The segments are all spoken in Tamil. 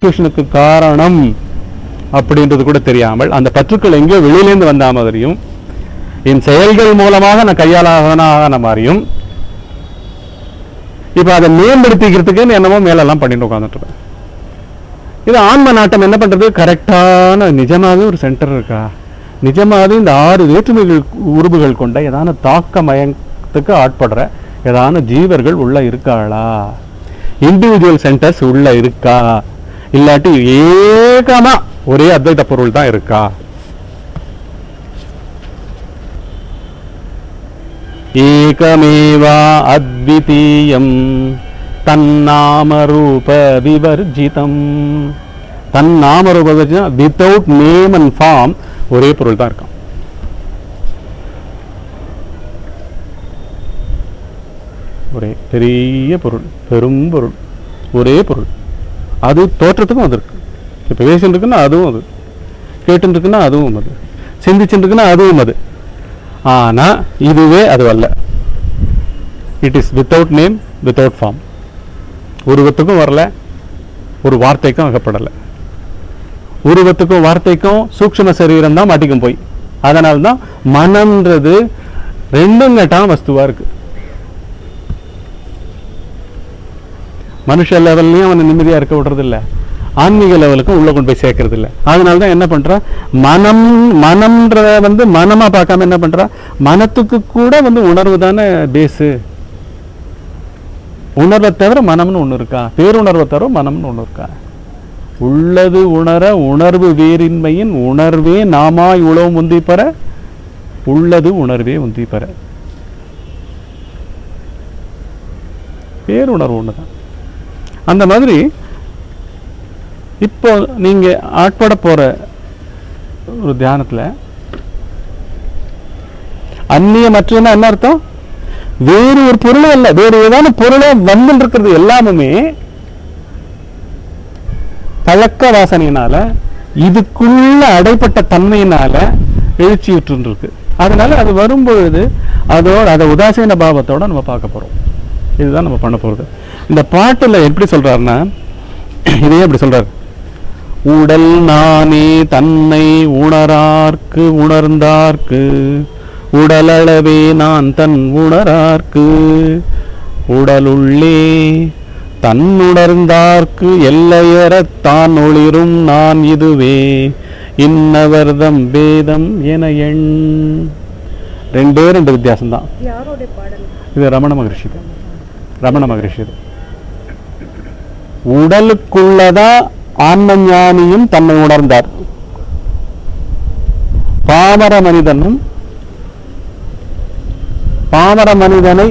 கன்ஃபியூஷனுக்கு காரணம் அப்படின்றது கூட தெரியாமல் அந்த பற்றுக்கள் எங்கேயோ வெளியிலேருந்து வந்த மாதிரியும் என் செயல்கள் மூலமாக நான் கையாளான மாதிரியும் இப்ப அதை மேம்படுத்திக்கிறதுக்கு என்னமோ மேலெல்லாம் பண்ணிட்டு உட்காந்துட்டு இது ஆன்ம நாட்டம் என்ன பண்றது? கரெக்டான நிஜமாவே ஒரு சென்டர் இருக்கா, நிஜமாவே இந்த 6 வேற்றுமைகள் உருவுகள் கொண்ட ஏதான தாக்க மயத்துக்கு ஆட்படுற ஏதான ஜீவர்கள் உள்ள இருக்காளா, இண்டிவிஜுவல் சென்டர்ஸ் உள்ள இருக்கா, இல்லாட்டி ஏகமா ஒரே அத்வைத பொருள் தான் இருக்கா? ஏகமேவா அத்விதீயம் தன்னாமரூப விவர்ஜிதம். தன்னாமரூப விவர்ஜிதம், வித்தவுட் நேம் அண்ட் ஃபார்ம் ஒரே பொருள் தான் இருக்கான். ஒரே பெரிய பொருள், பெரும் பொருள், ஒரே பொருள். அது தோற்றத்துக்கும் அது இருக்கு. இப்போ பேசிட்டு இருக்குன்னா அதுவும் அது, கேட்டு இருக்குன்னா அதுவும் அது, சிந்திச்சுட்டு இருக்குன்னா அதுவும் அது. ஆனா இதுவே அது அல்ல. It is without name without form. உருவத்துக்கும் வரல, ஒரு வார்த்தைக்கும் அகப்படலை. உருவத்துக்கும் வார்த்தைக்கும் சூக்ஷ்ம சரீரம் தான் மாட்டிக்கும் போய். அதனால்தான் மனம்ன்றது ரெண்டும் கட்டான வஸ்துவா இருக்கு. மனுஷ லெவல்லையும் அவனை நிம்மதியா இருக்க விடுறது இல்லை, ஆன்மீக லெவலுக்கும் உள்ள கொண்டு போய் சேர்க்கறது இல்லை. அதனாலதான் என்ன பண்றா, மனம்ன்ற மனமா பார்க்காம என்ன பண்றா, மனத்துக்கு கூட உணர்வு தானே பேஸு. உணர்வை தவிர மனம்னு ஒண்ணு இருக்கா? பேருணர்வை தவிர மனம்னு ஒண்ணு இருக்கா? உள்ளது உணர உணர்வு வேறின்மையின் உணர்வே நாமாய் உளவு முந்தி பெற, உள்ளது உணர்வே முந்தி பெற. பேருணர்வு ஒண்ணுதான். அந்த மாதிரி இப்போ நீங்க ஆட்பட போற ஒரு தியானத்துல அந்நியமற்றதுன்னா என்ன அர்த்தம்? வேறு ஒரு பொருளே இல்லை, வேறு ஏதாவது பொருளே வந்து இருக்கிறது எல்லாமே பழக்க வாசனையினால இதுக்குள்ள அடைப்பட்ட தன்மையினால எழுச்சி விட்டு இருக்கு. அதனால அது வரும்பொழுது அதோட அதை உதாசீன பாவத்தோட நம்ம பார்க்க போறோம். இதுதான் நம்ம பண்ண போறது. இந்த பாட்டுல எப்படி சொல்றாருன்னா, இதே எப்படி சொல்றாரு, உடல் நானே தன்னை உணரார்க்கு உணர்ந்தார்க்கு உடலளவே நான் தன் உணரார்க்கு உடலுள்ளே தன்னுணர்ந்தார்க்கு எல்லையற தான் ஒளிரும் நான் இதுவே இன்னவர்தம் பேதம் என எண். ரெண்டே ரெண்டு வித்தியாசம்தான். இது ரமண மகரிஷி தான். ரமண மகரிஷி உடலுக்குள்ளதான் ஆன்ம ஞானியும் தன்னை உணர்ந்தார். பாமர மனிதனும் பாமர மனிதனை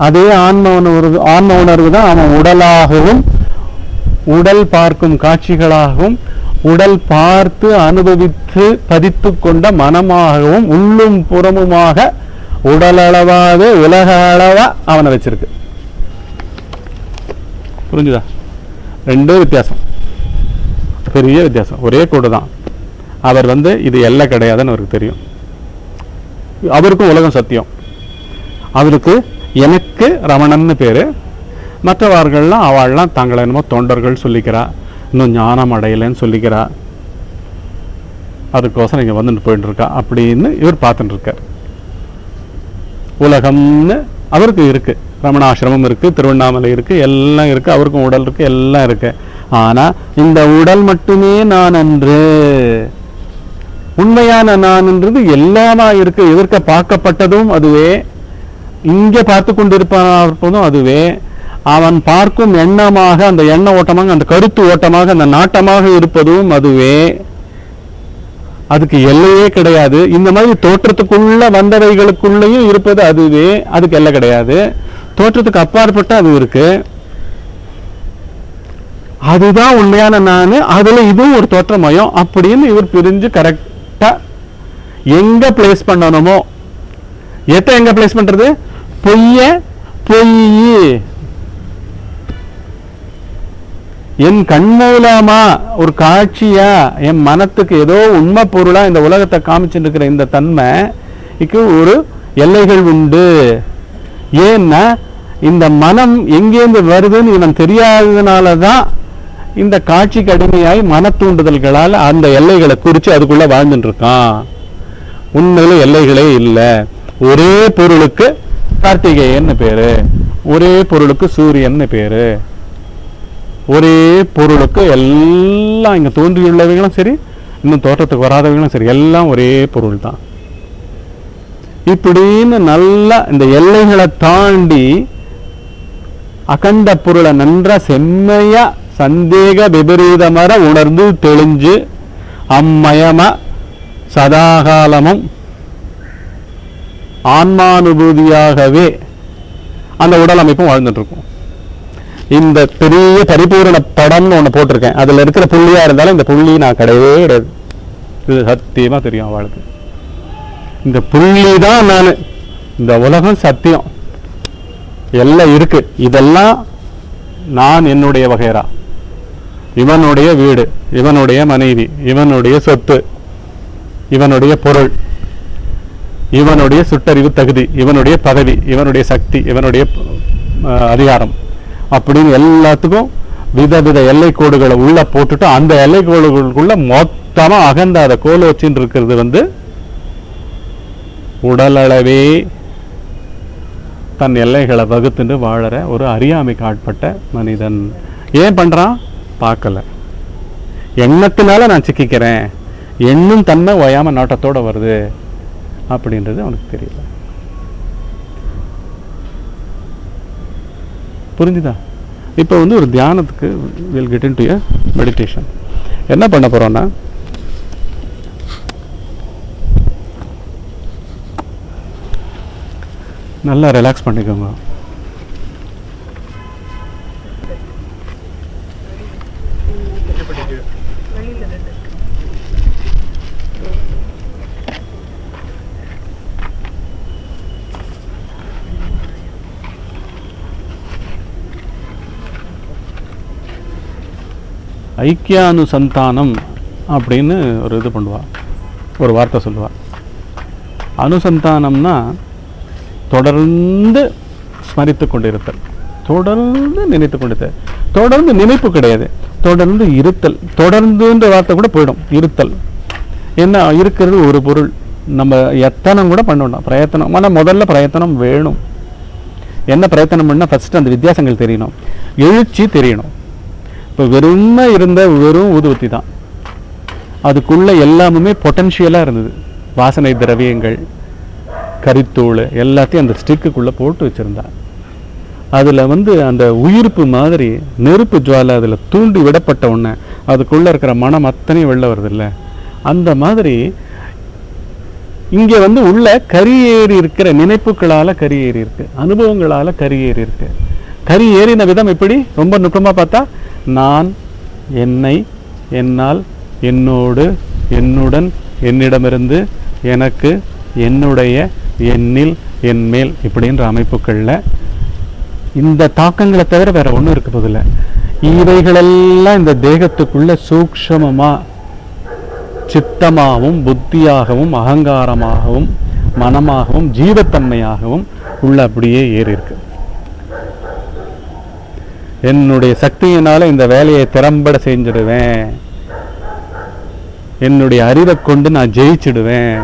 அதே ஆன்ம உணர்வு தான் அவன் உடலாகவும் உடல் பார்க்கும் காட்சிகளாகவும் உடல் பார்த்து அனுபவித்து பதித்து கொண்ட மனமாகவும் உள்ளும் புறமுமாக உடலளவாக உலக அளவா அவனை வச்சிருக்கு. புரிஞ்சுதா? ரெண்டே வித்தியாசம், பெரிய வித்தியாசம். ஒரே கோடு தான். அவர் இது எல்லை கிடையாதுன்னு அவருக்கு தெரியும். அவருக்கும் உலகம் சத்தியம். அவருக்கு எனக்கு ரமணன்னு பேரு, மற்றவர்கள்லாம் அவள்லாம் தங்களை என்னமோ தொண்டர்கள் சொல்லிக்கிறா, இன்னும் ஞானம் அடையலைன்னு சொல்லிக்கிறா, அதுக்கோசரம் இங்க வந்துட்டு போயிட்டு இருக்கா அப்படின்னு இவர் பார்த்துட்டு இருக்கார். உலகம்னு அவருக்கு இருக்கு, ரமணாசிரமம் இருக்கு, திருவண்ணாமலை இருக்கு, எல்லாம் இருக்கு, அவருக்கும் உடல் இருக்கு, எல்லாம் இருக்கு. ஆனா இந்த உடல் மட்டுமே நான் அன்று, உண்மையான நான் என்றது எல்லாமா இருக்கு. எதிர்க்க பார்க்கப்பட்டதும் அதுவே, இங்க பார்த்து கொண்டிருப்பதும் அதுவே, அவன் பார்க்கும் எண்ணமாக, அந்த எண்ண ஓட்டமாக, அந்த கருத்து ஓட்டமாக, அந்த நாட்டமாக இருப்பதும் அதுவே. அதுக்கு எல்லையே கிடையாது. இந்த மாதிரி தோற்றத்துக்குள்ள வந்தவைகளுக்குள்ளேயும் இருப்பது அதுவே, அதுக்கு எல்லை கிடையாது. தோற்றத்துக்கு அப்பாற்பட்ட அது இருக்கு. அதுதான் உண்மையான நானு, அதுல இதுவும் ஒரு தோற்றமயம் அப்படின்னு இவர் பிரிஞ்சு கரெக்டா எங்க பிளேஸ் பண்ணணுமோ, எங்க பிளேஸ் பண்றது, பொய்ய பொய், என் கண் மூலமா ஒரு காட்சியா என் மனத்துக்கு ஏதோ உண்மை பொருளா இந்த உலகத்தை காமிச்சுட்டு இருக்கிற இந்த தன்மைக்கு ஒரு எல்லைகள் உண்டு. ஏன்னா இந்த மனம் எங்கேருந்து வருதுன்னு இவன் தெரியாததுனாலதான் இந்த காட்சிக்கு அடிமையாய் மன தூண்டுதல்களால் அந்த எல்லைகளை குறிச்சு அதுக்குள்ள வாழ்ந்துட்டு இருக்கான். உண்மையில எல்லைகளே இல்லை. ஒரே பொருளுக்கு கார்த்திகேயன் பேரு, ஒரே பொருளுக்கு சூரியன் பேரு, ஒரே பொருளுக்கு எல்லாம் இங்க தோன்றியுள்ளவங்களும் சரி, இன்னும் தோற்றத்துக்கு வராதவங்களும் சரி, எல்லாம் ஒரே பொருள் தான். இப்படின்னு நல்லா இந்த எல்லைகளை தாண்டி அகண்ட பொருளை நன்றா செம்மையா சந்தேக விபரீதமர உணர்ந்து தெளிஞ்சு அம்மயமா சதாகாலமும் ஆன்மானுபூதியாகவே அந்த உடல் அமைப்பும் வாழ்ந்துட்டு இருக்கும். இந்த பெரிய பரிபூரண படம்னு ஒண்ணு போட்டிருக்கேன். அதுல இருக்கிற புள்ளியா இருந்தாலும் இந்த புள்ளி நான் கிடையவே கிடையாது. இது சத்தியமா தெரியும் அவளுக்கு. இந்த புள்ளி தான் நானு. இந்த உலகம் சத்தியம், எல்லாம் இருக்கு. இதெல்லாம் நான், என்னுடைய வகைரா, இவனுடைய வீடு, இவனுடைய மனைவி, இவனுடைய சொத்து, இவனுடைய பொருள், இவனுடைய சுட்டறிவு தகுதி, இவனுடைய பதவி, இவனுடைய சக்தி, இவனுடைய அதிகாரம் அப்படின்னு எல்லாத்துக்கும் விதவித எல்லை கோடுகளை உள்ள போட்டுட்டு அந்த எல்லை கோடுகளுக்குள்ள மொத்தமா அகந்த அதை கோல வச்சுட்டு இருக்கிறது உடலளவே தன் எல்லைகளை வகுத்துட்டு வாழற ஒரு அறியாமைக்கு ஆட்பட்ட மனிதன். ஏன் பண்றான்? பார்க்கல. எண்ணத்தினால நான் சிக்கிக்கிறேன், எண்ணும் தன்மை ஓயாம நாட்டத்தோட வருது அப்படின்றது அவனுக்கு தெரியல. புரிஞ்சுதா? இப்போ ஒரு தியானத்துக்கு we'll get into a meditation. என்ன பண்ண போறோம்னா, நல்லா ரிலாக்ஸ் பண்ணிக்கோங்க. ஐக்கியானுசந்தானம் அப்படின்னு ஒரு இது பண்ணுவா, ஒரு வார்த்தை சொல்லுவா. அனுசந்தானம்னா தொடர்ந்து ஸ்மரித்து கொண்டிருத்தல், தொடர்ந்து நினைத்து கொண்டிருத்தல். தொடர்ந்து நினைப்பு கிடையாது, தொடர்ந்து இருத்தல். தொடர்ந்துன்ற வார்த்தை கூட போயிடும். இருத்தல் என்ன இருக்கிறது? ஒரு பொருள். நம்ம எத்தனம் கூட பண்ணணும், பிரயத்தனம். ஆனால் முதல்ல பிரயத்தனம் வேணும். என்ன பிரயத்தனம் பண்ணால் ஃபர்ஸ்ட் அந்த வித்தியாசங்கள் தெரியணும், எழுச்சி தெரியணும். இப்போ வெறுமை இருந்த வெறும் ஊதுவத்தி தான், அதுக்குள்ள எல்லாமுமே பொட்டன்ஷியலாக இருந்தது. வாசனை திரவியங்கள், கரித்தூள் எல்லாத்தையும் அந்த ஸ்டிக்குக்குள்ள போட்டு வச்சிருந்தா. அதுல அந்த உயிர்ப்பு மாதிரி நெருப்பு ஜுவாலை அதுல தூண்டி விடப்பட்ட உடனே அதுக்குள்ள இருக்கிற மனம் அத்தனையும் வெளில வருது இல்லை? அந்த மாதிரி இங்க உள்ள கரியேறி இருக்கிற நினைப்புகளால கரியேறி இருக்கு, அனுபவங்களால கரியேறி இருக்கு. கரியேறின விதம் எப்படி? ரொம்ப நுட்பமா பார்த்தா, நான், என்னை, என்னால், என்னோடு, என்னுடன், என்னிடமிருந்து, எனக்கு, என்னுடைய, என்னில், என்மேல் இப்படின்ற அமைப்புகள்ல இந்த தாக்கங்களை தவிர வேற ஒண்ணும் இருக்க போதில்ல. இவைகளெல்லாம் இந்த தேகத்துக்குள்ள சூக்ஷ்மமா சித்தமாகவும் புத்தியாகவும் அகங்காரமாகவும் மனமாகவும் ஜீவத்தன்மையாகவும் உள்ள அப்படியே ஏறி இருக்கு. என்னுடைய சக்தியினால இந்த வேலையை திறம்பட செஞ்சிடுவேன், என்னுடைய அறிவை கொண்டு நான் ஜெயிச்சிடுவேன்.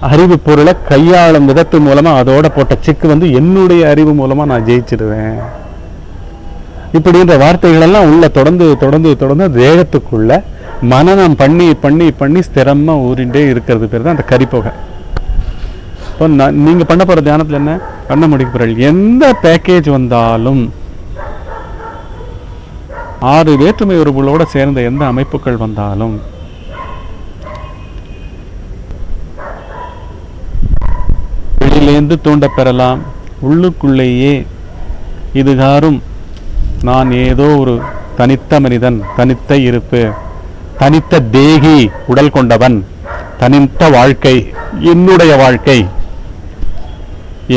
அறிவு பொருளை கையாளும் விதத்து மூலமா அதோட போட்ட சிக்கு என்னுடைய அறிவு மூலமா நான் ஜெயிச்சிடுவேன். இப்படின்ற வார்த்தைகள் எல்லாம் உள்ள தொடர்ந்து தொடர்ந்து தொடர்ந்து தேகத்துக்குள்ள மனநம் பண்ணி பண்ணி பண்ணி ஸ்திரமா ஊறிண்டே இருக்கிறது பேர் தான் அந்த கரிப்போகை. இப்போ நீங்க பண்ண போற தியானத்துல என்ன பண்ண முடிக்கிறீர்கள்? எந்த பேக்கேஜ் வந்தாலும் 6 வேற்றுமை உறவுகளோட சேர்ந்த எந்த அமைப்புகள் வந்தாலும் வெளியிலேந்து தூண்ட பெறலாம். உள்ளுக்குள்ளேயே இதுகாரும் நான் ஏதோ ஒரு தனித்த மனிதன், தனித்த இருப்பு, தனித்த தேகி, உடல் கொண்டவன், தனித்த வாழ்க்கை, என்னுடைய வாழ்க்கை,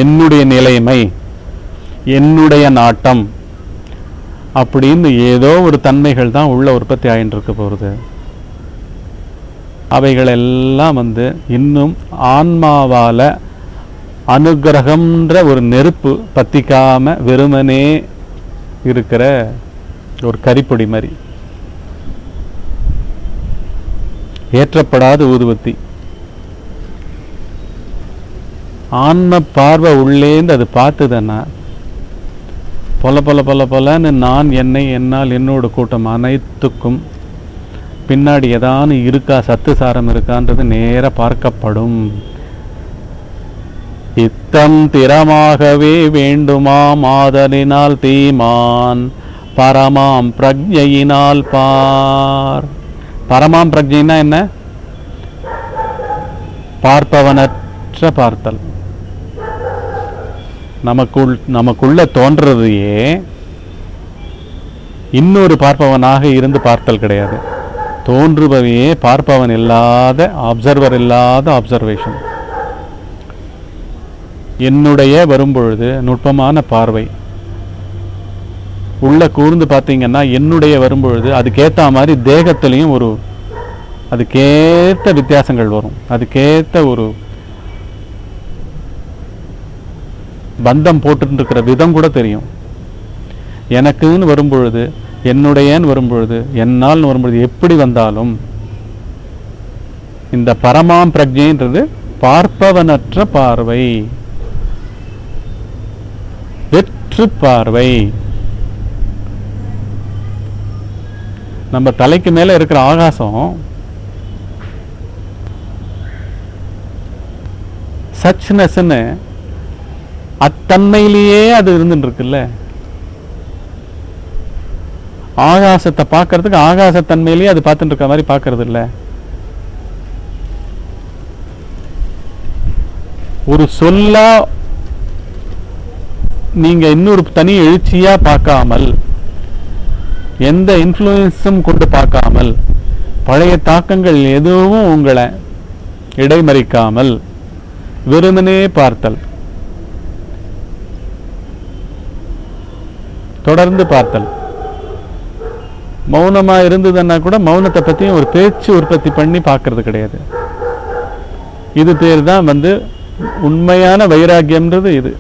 என்னுடைய நிலைமை, என்னுடைய நாட்டம் அப்படின்னு ஏதோ ஒரு தன்மைகள் தான் உள்ள உற்பத்தி ஆகிட்டு இருக்க போகிறது. அவைகள் எல்லாம் இன்னும் ஆன்மாவால அனுகிரகம்ன்ற ஒரு நெருப்பு பத்திக்காம வெறுமனே இருக்கிற ஒரு கரிப்பொடி மாதிரி, ஏற்றப்படாத ஊதுபத்தி. ஆன்ம பார்வை உள்ளேந்து அது பார்த்துதன்னா பொல பொல பொல பொலன்னு நான், என்னை, என்னால், என்னோட கூட்டம் அனைத்துக்கும் பின்னாடி ஏதானு இருக்கா, சத்து சாரம் இருக்கான்றது நேர பார்க்கப்படும். இத்தம் திறமாகவே வேண்டுமாம் ஆதலினால் தீமான் பரமாம் பிரஜையினால் பார். பரமாம் பிரஜைன்னா என்ன? பார்ப்பவனற்ற பார்த்தல். நமக்குள்ள தோன்றதையே இன்னொரு பார்ப்பவனாக இருந்து பார்த்தல் கிடையாது. தோன்றுபவையே பார்ப்பவன் இல்லாத, அப்சர்வர் இல்லாத அப்சர்வேஷன். என்னுடைய வரும்பொழுது நுட்பமான பார்வை உள்ள கூர்ந்து பார்த்தீங்கன்னா, என்னுடைய வரும்பொழுது அதுக்கேற்ற மாதிரி தேகத்திலையும் ஒரு அதுக்கேற்ற வித்தியாசங்கள் வரும். அதுக்கேற்ற ஒரு பந்தம் போட்டு இருக்கிற விதம் கூட தெரியும். எனக்குன்னு வரும்பொழுது, என்னுடையன்னு வரும்பொழுது, என்னால்னு வரும்பொழுது எப்படி வந்தாலும் இந்த பரமாம் பிரஜைன்றது பார்ப்பவனற்ற பார்வை, வெற்று பார்வை. நம்ம தலைக்கு மேல இருக்கிற ஆகாசம் சச்னஸ்ன்னு அத்தன்மையிலேயே அது இருந்துட்டு இருக்குல்ல. ஆகாசத்தை பார்க்கறதுக்கு ஆகாசத்தன்மையிலேயே அது பார்த்துட்டு இருக்க மாதிரி பார்க்கறது இல்ல. ஒரு சொல்லா நீங்க இன்னொரு தனி எழுச்சியா பார்க்காமல், எந்த இன்ஃப்ளூயன்ஸும் கொண்டு பார்க்காமல், பழைய தாக்கங்கள் எதுவும் உங்களை இடைமறிக்காமல் வெறுமனே பார்த்தல், தொடர்ந்து பார்த்தல். மௌனமா இருந்ததுன்னா கூட மௌனத்தை பத்தியும் ஒரு பேச்சு உற்பத்தி பண்ணி பார்க்கறது கிடையாது. இது பேர் தான் உண்மையான வைராக்கியம்ன்றது. இது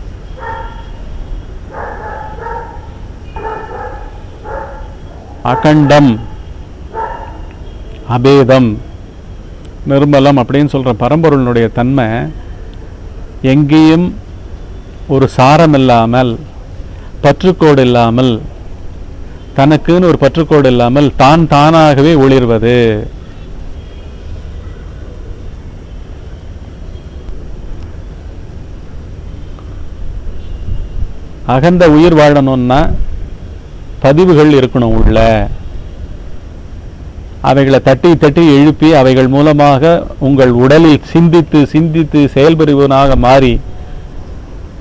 அகண்டம், அபேதம், நிர்மலம் அப்படின்னு சொல்ற பரம்பொருளுடைய தன்மை எங்கேயும் ஒரு சாரம் இல்லாமல், பற்றுக்கோடு இல்லாமல், தனக்குன்னு ஒரு பற்றுக்கோடு இல்லாமல் தான் தானாகவே ஒளிர்வது. அகந்த உயிர் வாழணும்னா பதிவுகள் இருக்கணும் உள்ள. அவைகளை தட்டி தட்டி எழுப்பி அவைகள் மூலமாக உங்கள் உடலில் சிந்தித்து சிந்தித்து செயல்புரிவனாக மாறி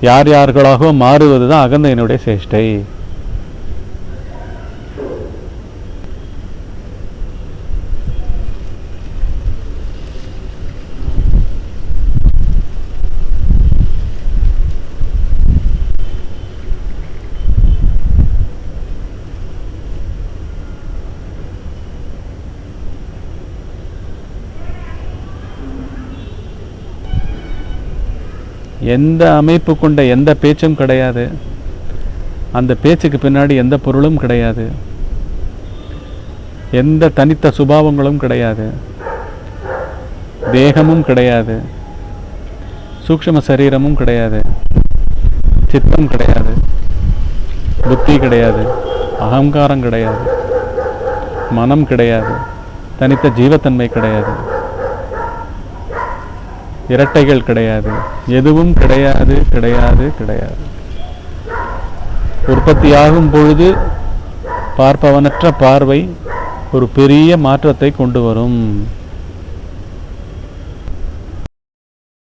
யார் யார்களாக மாறுவதுதான் அகந்தையினுடைய சேஷ்டை. எந்த அமைப்பு கொண்ட எந்த பேச்சும் கிடையாது. அந்த பேச்சுக்கு பின்னாடி எந்த பொருளும் கிடையாது. எந்த தனித்த சுபாவங்களும் கிடையாது. தேகமும் கிடையாது. சூக்ஷ்ம சரீரமும் கிடையாது. சித்தம் கிடையாது. புத்தி கிடையாது. அகங்காரம் கிடையாது. மனம் கிடையாது. தனித்த ஜீவத்தன்மை கிடையாது. இரட்டைகள் கிடையாது. எதுவும் கிடையாது, கிடையாது, கிடையாது. உற்பத்தியாகும் பொழுது பார்ப்பவனற்ற பார்வை ஒரு பெரிய மாற்றத்தை கொண்டு வரும்.